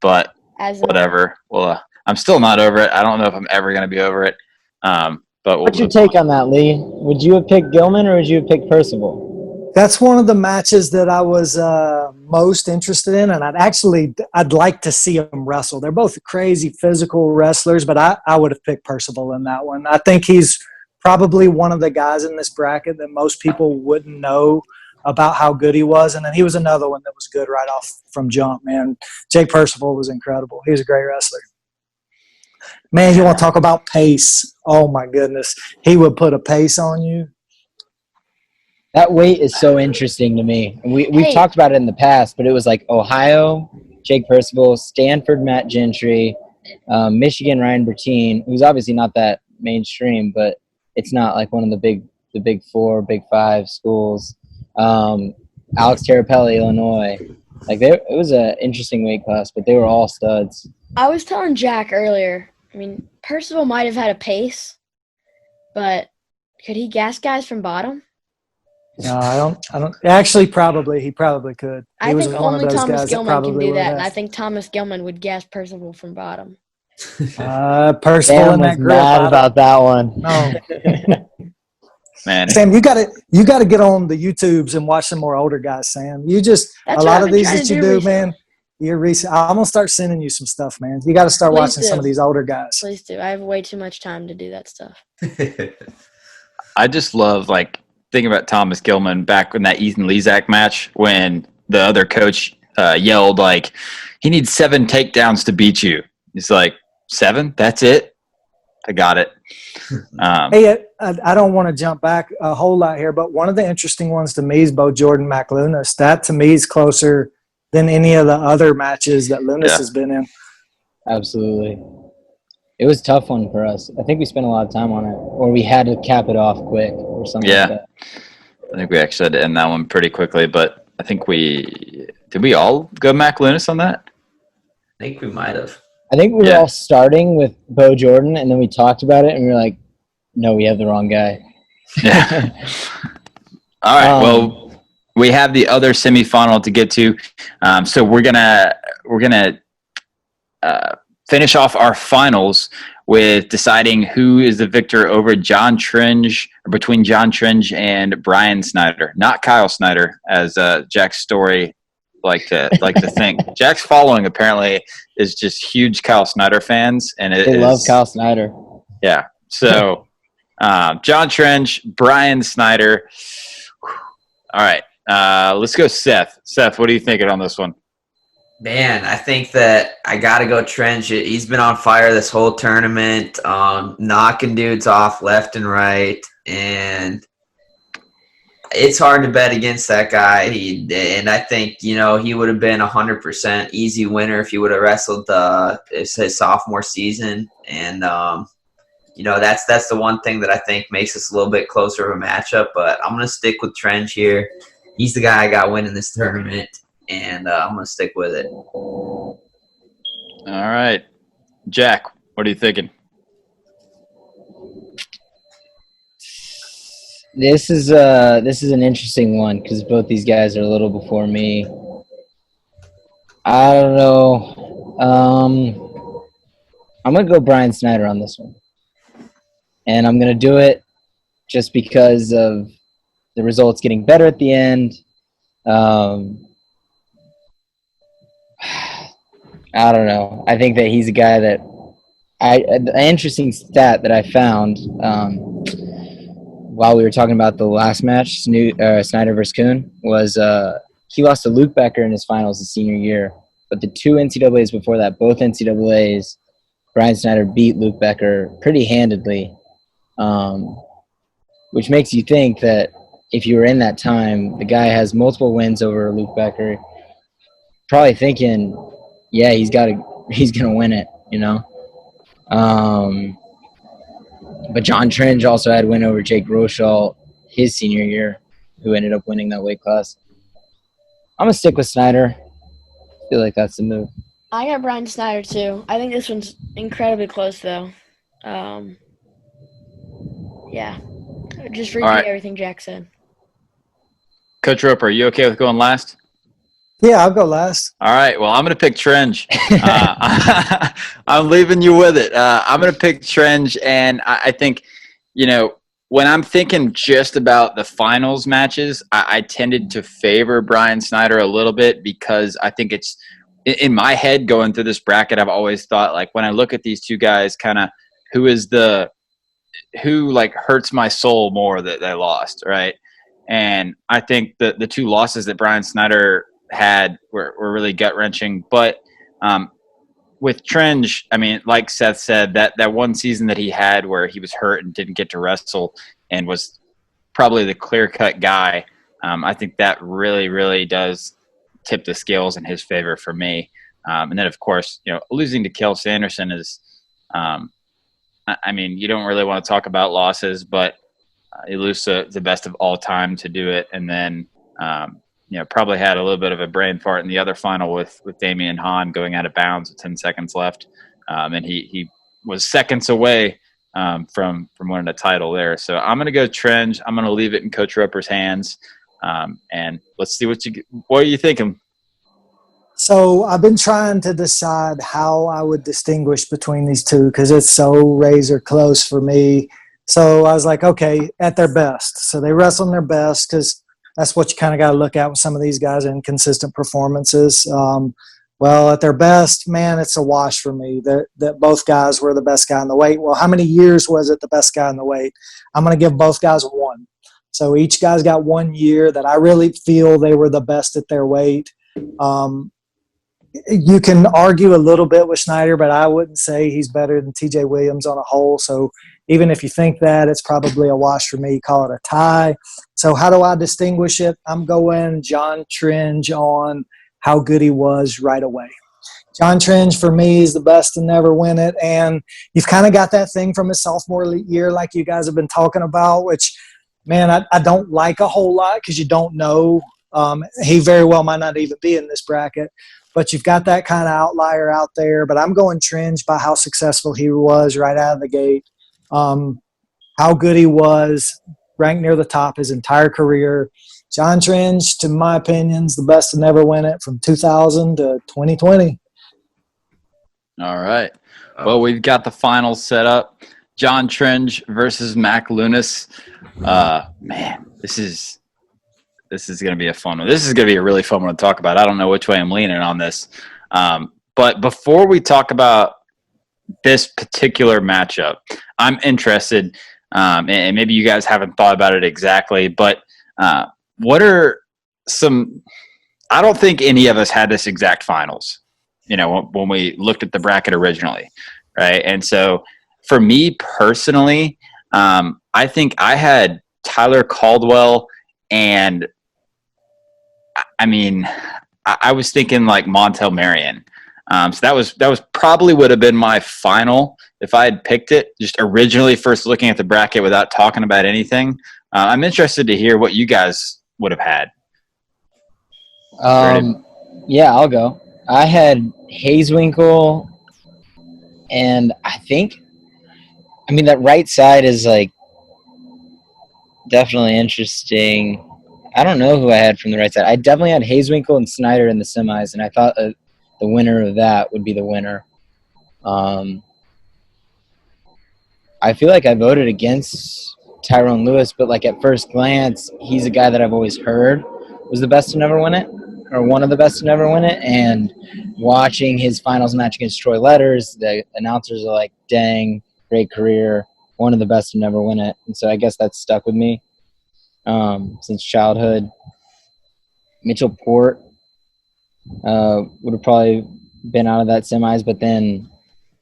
but whatever. Well, I'm still not over it. I don't know if I'm ever going to be over it. But What's your take on that, Lee? Would you have picked Gilman or would you have picked Percival? That's one of the matches that I was most interested in, and I'd like to see them wrestle. They're both crazy physical wrestlers, but I would have picked Percival in that one. I think he's probably one of the guys in this bracket that most people wouldn't know about how good he was, and then he was another one that was good right off from jump, man. Jake Percival was incredible. He was a great wrestler. Man, you want to talk about pace. Oh, my goodness. He would put a pace on you. That weight is so interesting to me. We've talked about it in the past, but it was like Ohio, Jake Percival, Stanford, Matt Gentry, Michigan, Ryan Bertine, who's obviously not that mainstream, but it's not like one of the big 4, big 5 schools. Alex Terrapelli, Illinois. Like it was an interesting weight class, but they were all studs. I was telling Jack earlier, I mean, Percival might have had a pace, but could he gas guys from bottom? No, I don't. Actually, probably. He probably could. I think only Thomas Gilman can do that, and I think Thomas Gilman would gas Percival from bottom. Percival in that group. Mad about that one. No. Man. Sam, you got to get on the YouTubes and watch some more older guys, Sam. That's a lot of these that you do, man. I'm gonna start sending you some stuff, man. You got to start watching some of these older guys. Please do. I have way too much time to do that stuff. I just love thinking about Thomas Gilman back in that Ethan Lezak match when the other coach yelled he needs 7 takedowns to beat you. He's like, 7? That's it? I got it. Hey, I don't want to jump back a whole lot here, but one of the interesting ones to me is Bo Jordan McLunas. That to me is closer than any of the other matches that Lunas has been in. Absolutely. It was a tough one for us. I think we spent a lot of time on it, or we had to cap it off quick or something like that. I think we actually had to end that one pretty quickly, but I think did we all go McLunas on that? I think we might have. I think we were all starting with Bo Jordan, and then we talked about it, and we were like, no, we have the wrong guy. Yeah. All right, well, we have the other semifinal to get to, so we're gonna finish off our finals with deciding who is the victor over John Tringe, or between John Tringe and Bryan Snyder, not Kyle Snyder, as Jack's story like to think. Jack's following apparently is just huge Kyle Snyder fans, and they love Kyle Snyder. Yeah, so John Tringe, Bryan Snyder. All right. Let's go Seth. Seth, what are you thinking on this one? Man, I think that I got to go Tringe. He's been on fire this whole tournament, knocking dudes off left and right, and it's hard to bet against that guy. And I think, he would have been 100% easy winner if he would have wrestled his sophomore season. And, that's the one thing that I think makes us a little bit closer of a matchup. But I'm going to stick with Tringe here. He's the guy I got winning this tournament, and I'm going to stick with it. All right. Jack, what are you thinking? This is an interesting one because both these guys are a little before me. I don't know. I'm going to go Bryan Snyder on this one. And I'm going to do it just because of the results getting better at the end. I don't know. I think that he's a guy that an interesting stat that I found while we were talking about the last match, Snider versus Kuhn, was he lost to Luke Becker in his finals his senior year. But the two NCAAs before that, both NCAAs, Bryan Snyder beat Luke Becker pretty handedly, which makes you think that if you were in that time, the guy has multiple wins over Luke Becker, probably thinking, yeah, he's gonna win it, you know. But John Tringe also had a win over Jake Rochelle his senior year, who ended up winning that weight class. I'm gonna stick with Snider. I feel like that's the move. I got Bryan Snyder too. I think this one's incredibly close though. Yeah. Just repeat everything Jack said. Coach Roper, are you okay with going last? Yeah, I'll go last. All right. Well, I'm going to pick Tringe. I'm leaving you with it. I'm going to pick Tringe, and I think, when I'm thinking just about the finals matches, I tended to favor Bryan Snyder a little bit because I think it's in my head going through this bracket. I've always thought, like, when I look at these two guys, kind of who hurts my soul more that they lost, right? And I think the two losses that Bryan Snyder had were really gut-wrenching. But with Tringe, I mean, like Seth said, that one season that he had where he was hurt and didn't get to wrestle and was probably the clear-cut guy, I think that really, really does tip the scales in his favor for me. And then, of course, losing to Kel Sanderson is I mean, you don't really want to talk about losses, but you lose the best of all time to do it. And then, probably had a little bit of a brain fart in the other final with Damian Hahn going out of bounds with 10 seconds left. And he was seconds away from winning a title there. So I'm going to go Tringe. I'm going to leave it in Coach Roper's hands. And let's see what are you thinking? So I've been trying to decide how I would distinguish between these two because it's so razor close for me. So I was like, okay, at their best. So they wrestle in their best because that's what you kind of got to look at with some of these guys in consistent performances. Well, at their best, man, it's a wash for me that both guys were the best guy in the weight. Well, how many years was it the best guy in the weight? I'm going to give both guys one. So each guy's got 1 year that I really feel they were the best at their weight. You can argue a little bit with Snyder, but I wouldn't say he's better than TJ Williams on a whole. So even if you think that, it's probably a wash for me. Call it a tie. So how do I distinguish it? I'm going John Tringe on how good he was right away. John Tringe, for me, is the best to never win it. And you've kind of got that thing from his sophomore year like you guys have been talking about, which, man, I don't like a whole lot because you don't know. He very well might not even be in this bracket. But you've got that kind of outlier out there. But I'm going Tringe by how successful he was right out of the gate. How good he was, ranked near the top his entire career. John Tringe, to my opinion, is the best to never win it from 2000 to 2020. All right. Well, we've got the finals set up. John Tringe versus Mac Lunas. Man, this is going to be a fun one. This is going to be a really fun one to talk about. I don't know which way I'm leaning on this. But before we talk about this particular matchup, I'm interested, and maybe you guys haven't thought about it exactly, but what are some – I don't think any of us had this exact finals, when we looked at the bracket originally, right? And so for me personally, I think I had Tyler Caldwell and – I mean, I was thinking like Montel Marion. So that was probably would have been my final if I had picked it, just originally first looking at the bracket without talking about anything. I'm interested to hear what you guys would have had. Yeah, I'll go. I had Hayeswinkle, and that right side is like definitely interesting. I don't know who I had from the right side. I definitely had Hayeswinkle and Snider in the semis, and I thought the winner of that would be the winner. I feel like I voted against Tyrone Lewis, but like at first glance, he's a guy that I've always heard was the best to never win it, or one of the best to never win it. And watching his finals match against Troy Letters, the announcers are like, dang, great career, one of the best to never win it. And so I guess that's stuck with me since childhood. Mitchell Port would have probably been out of that semis, but then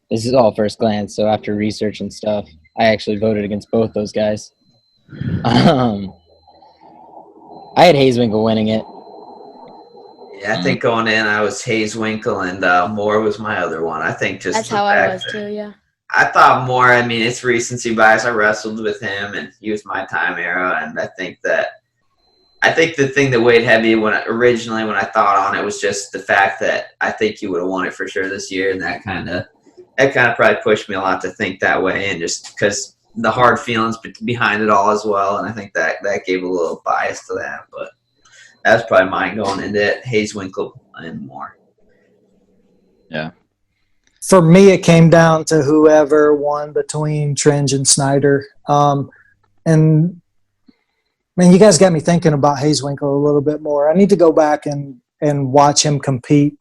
this is all first glance. So after research and stuff, I actually voted against both those guys. I had Hayeswinkle winning it. Yeah, I think going in, I was Hayeswinkle and Moore was my other one. I think just that's how I was too. Yeah. I thought Moore. I mean, it's recency bias. I wrestled with him, and he was my time era. And I think the thing that weighed heavy when I thought on it was just the fact that I think he would have won it for sure this year, and that kind of probably pushed me a lot to think that way, and just because the hard feelings behind it all as well, and I think that gave a little bias to that, but that's probably mine going into it. Hayeswinkle and Moore. Yeah. For me, it came down to whoever won between Tringe and Snider. And man, you guys got me thinking about Hayeswinkle a little bit more. I need to go back and watch him compete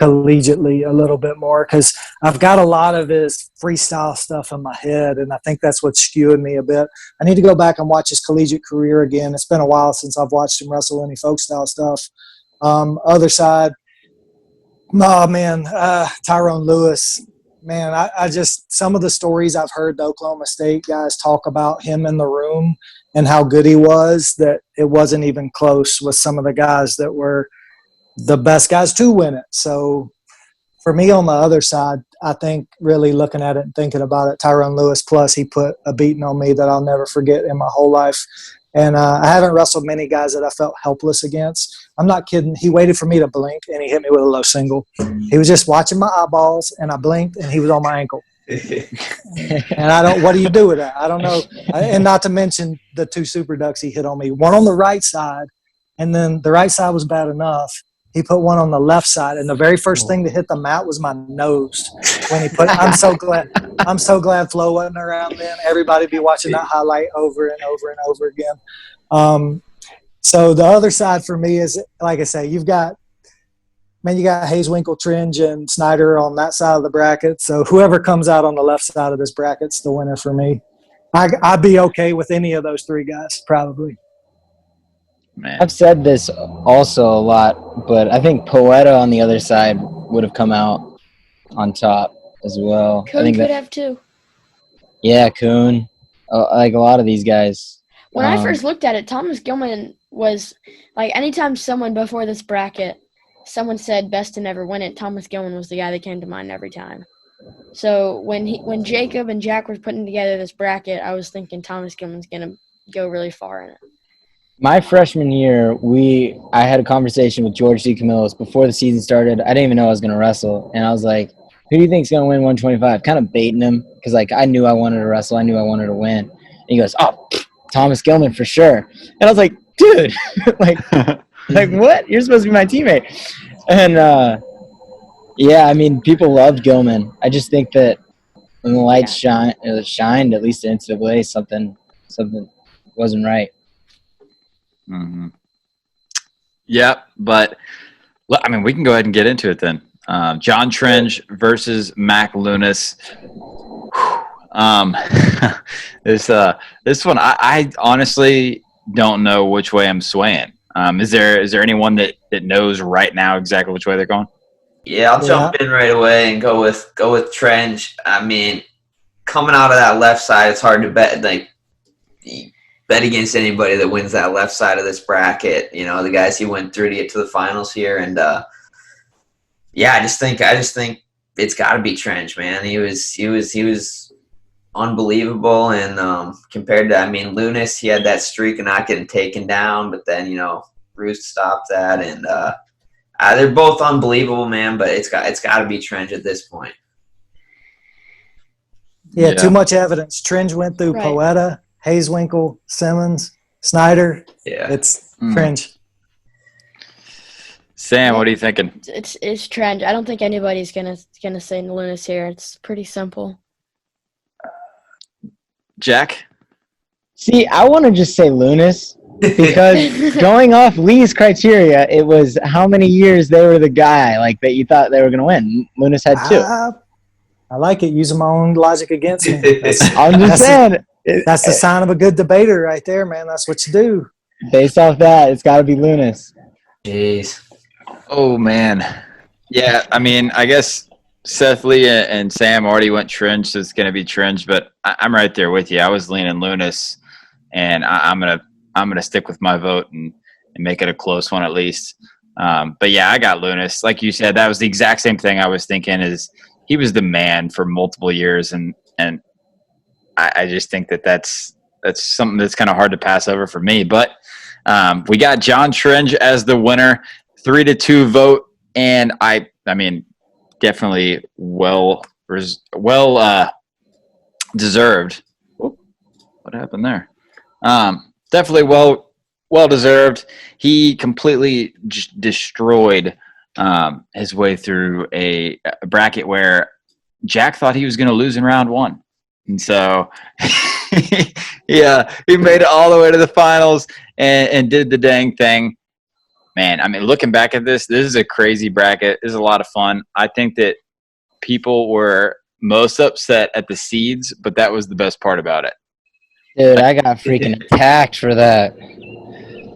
collegiately a little bit more, because I've got a lot of his freestyle stuff in my head, and I think that's what's skewing me a bit. I need to go back and watch his collegiate career again. It's been a while since I've watched him wrestle any folk style stuff. Other side, oh man, Tyrone Lewis. Man, I just, some of the stories I've heard the Oklahoma State guys talk about him in the room and how good he was, that it wasn't even close with some of the guys that were the best guys to win it. So for me on the other side, I think really looking at it and thinking about it, Tyrone Lewis, plus he put a beating on me that I'll never forget in my whole life. And I haven't wrestled many guys that I felt helpless against. I'm not kidding. He waited for me to blink, and he hit me with a low single. He was just watching my eyeballs, and I blinked, and he was on my ankle. And what do you do with that? I don't know. And not to mention the two super ducks he hit on me, one on the right side, and then the right side was bad enough. He put one on the left side, and the very first thing to hit the mat was my nose. When he put, I'm so glad Flo wasn't around then. Everybody be watching that highlight over and over and over again. So the other side for me is, like I say, you got Hayeswinkle, Tringe, and Snider on that side of the bracket. So whoever comes out on the left side of this bracket's the winner for me. I'd be okay with any of those three guys, probably. Man. I've said this also a lot, but I think Poeta on the other side would have come out on top as well. Kuhn I think could have too. Yeah, Kuhn. Like a lot of these guys. When I first looked at it, Thomas Gilman was like, anytime someone before this bracket, someone said best to never win it, Thomas Gilman was the guy that came to mind every time. So when Jacob and Jack were putting together this bracket, I was thinking Thomas Gilman's gonna go really far in it. My freshman year, I had a conversation with George D. Camillos before the season started. I didn't even know I was going to wrestle. And I was like, who do you think's going to win 125? Kind of baiting him because, like, I knew I wanted to wrestle. I knew I wanted to win. And he goes, oh, Thomas Gilman for sure. And I was like, dude, like what? You're supposed to be my teammate. And, yeah, I mean, people loved Gilman. I just think that when the lights shined, at least in NCAA, something wasn't right. Mm-hmm. Yeah, but I mean, we can go ahead and get into it then. John Tringe versus Mac Lunas. This one, I honestly don't know which way I'm swaying. Is there anyone that knows right now exactly which way they're going? Yeah, I'll jump in right away and go with Tringe. I mean, coming out of that left side, it's hard to bet against anybody that wins that left side of this bracket. You know, the guys he went through to get to the finals here, and I just think it's got to be Tringe, man. He was unbelievable, and compared to, I mean, Lunas, he had that streak of not getting taken down, but then Ruth stopped that, and they're both unbelievable, man. But it's got to be Tringe at this point. Yeah, too much evidence. Tringe went through Poeta, Hayeswinkle, Simmons, Snider. Yeah, it's Tringe. Sam, what are you thinking? It's Tringe. I don't think anybody's gonna say Lunas here. It's pretty simple. Jack? See, I want to just say Lunas because going off Lee's criteria, it was how many years they were the guy like that you thought they were going to win. Lunas had 2. I like it. Using my own logic against me. I'm just saying. That's the sign of a good debater right there, man. That's what you do. Based off that, it's got to be Lunas. Jeez. Oh, man. Yeah, I mean, I guess Seth, Lee, and Sam already went Tringe, so it's going to be Tringe, but I'm right there with you. I was leaning Lunas, and I'm gonna stick with my vote and make it a close one at least. But yeah, I got Lunas. Like you said, that was the exact same thing I was thinking. Is he was the man for multiple years, and I just think that's something that's kind of hard to pass over for me. But we got John Tringe as the winner, 3-2 vote, and I mean, definitely well deserved. Whoop, what happened there? Definitely well deserved. He completely destroyed his way through a bracket where Jack thought he was going to lose in round 1. And so, yeah, he made it all the way to the finals and did the dang thing. Man, I mean, looking back at this is a crazy bracket. This is a lot of fun. I think that people were most upset at the seeds, but that was the best part about it. Dude, I got freaking attacked for that.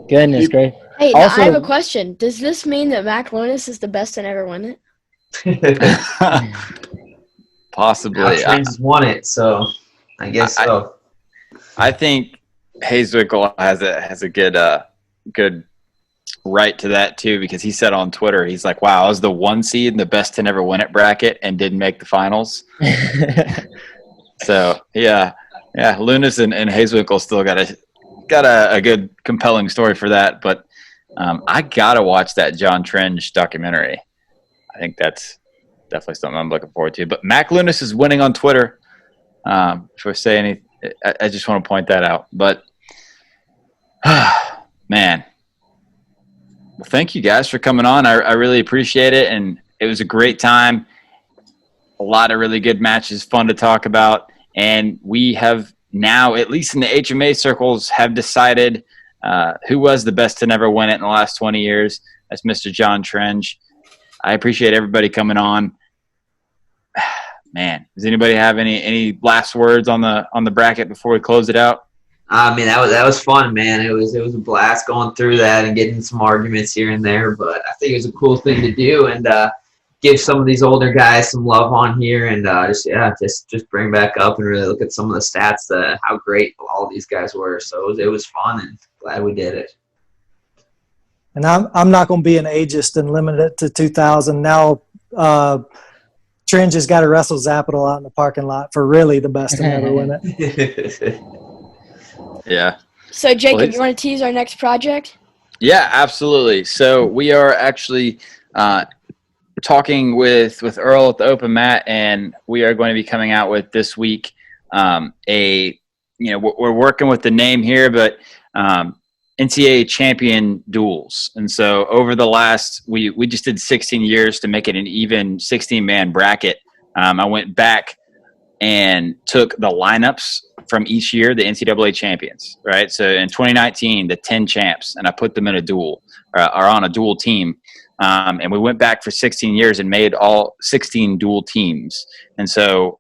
Goodness gracious. Hey, Also- I have a question. Does this mean that Mac Lunas is the best to ever win it? Possibly. Tringe has won it, so I guess so. I think Hazewickle has a good right to that too, because he said on Twitter, he's like, "Wow, I was the 1 seed in the best to never win it bracket and didn't make the finals." So yeah, Lunas and Hazewickle still got a good compelling story for that. But I gotta watch that John Tringe documentary. I think that's definitely something I'm looking forward to. But Mac Lunas is winning on Twitter. If I say anything, I just want to point that out. But man, well, thank you guys for coming on. I really appreciate it, and it was a great time. A lot of really good matches, fun to talk about, and we have now, at least in the HMA circles, have decided who was the best to never win it in the last 20 years. That's Mr. John Tringe. I appreciate everybody coming on. Man, does anybody have any last words on the bracket before we close it out? I mean, that was fun, man. It was a blast going through that and getting some arguments here and there. But I think it was a cool thing to do and give some of these older guys some love on here and just bring back up and really look at some of the stats, how great all these guys were. So it was fun and glad we did it. And I'm not going to be an ageist and limit it to 2000. Now Tringe has got to wrestle Zapital out in the parking lot for really the best to ever win it. Yeah. So, Jacob, you want to tease our next project? Yeah, absolutely. So we are actually talking with Earl at the Open Mat, and we are going to be coming out with this week we're working with the name here, but NCAA champion duels. And so over the last, we just did 16 years to make it an even 16-man bracket. I went back and took the lineups from each year, the NCAA champions, right? So in 2019, the 10 champs, and I put them in a duel, or on a dual team. And we went back for 16 years and made all 16 dual teams. And so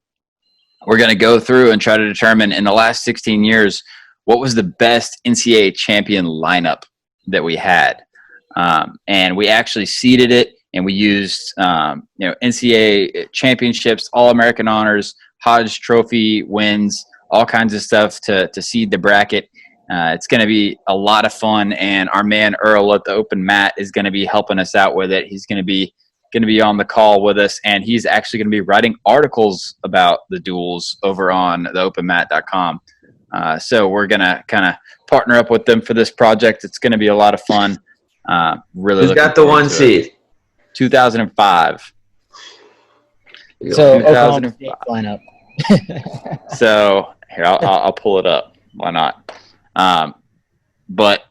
we're going to go through and try to determine in the last 16 years, what was the best NCAA champion lineup that we had. And we actually seeded it, and we used NCAA championships, All-American honors, Hodge Trophy wins, all kinds of stuff to seed the bracket. It's going to be a lot of fun, and our man Earl at the Open Mat is going to be helping us out with it. He's going to be on the call with us, and he's actually going to be writing articles about the duels over on theopenmat.com. So we're going to kind of partner up with them for this project. It's going to be a lot of fun. Really, who's got the 1 seed? 2005. So Oklahoma State lineup. So here, I'll pull it up. Why not? But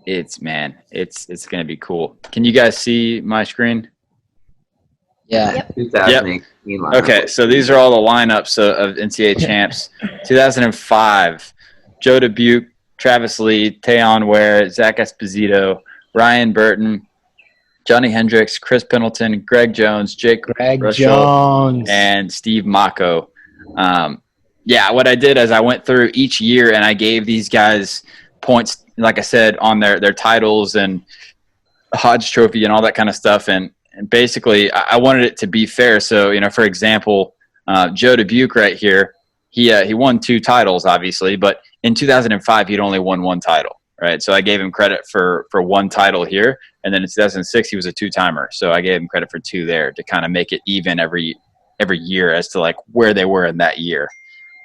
it's going to be cool. Can you guys see my screen? Yeah. Yep. 2018 lineup. Okay, so these are all the lineups of NCAA champs. 2005, Joe Dubuque, Travis Lee, Tayon Ware, Zach Esposito, Ryan Burton, Johnny Hendricks, Chris Pendleton, Greg Jones, Jake Rushell, and Steve Mako. What I did is I went through each year and I gave these guys points, like I said, on their titles and Hodge Trophy and all that kind of stuff. And basically, I wanted it to be fair. So, for example, Joe Dubuque right here, he won 2 titles, obviously, but in 2005, he'd only won 1 title, right? So I gave him credit for 1 title here. And then in 2006, he was a 2-timer. So I gave him credit for 2 there to kind of make it even every year as to like where they were in that year.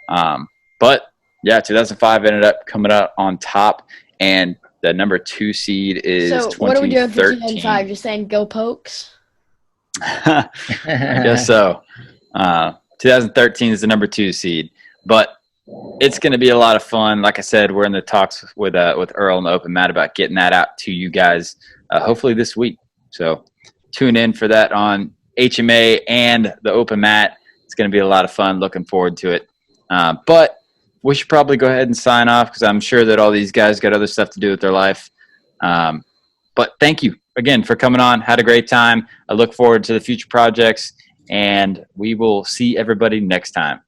But yeah, 2005 ended up coming out on top, and the number 2 seed is 2013. So what are we doing for 2005? Just saying go Pokes? I guess so. 2013 is the number 2 seed, but it's going to be a lot of fun. Like I said, we're in the talks with Earl and the Open Mat about getting that out to you guys, hopefully this week. So tune in for that on HMA and the Open Mat. It's going to be a lot of fun. Looking forward to it. But we should probably go ahead and sign off because I'm sure that all these guys got other stuff to do with their life. But thank you again for coming on. Had a great time. I look forward to the future projects, and we will see everybody next time.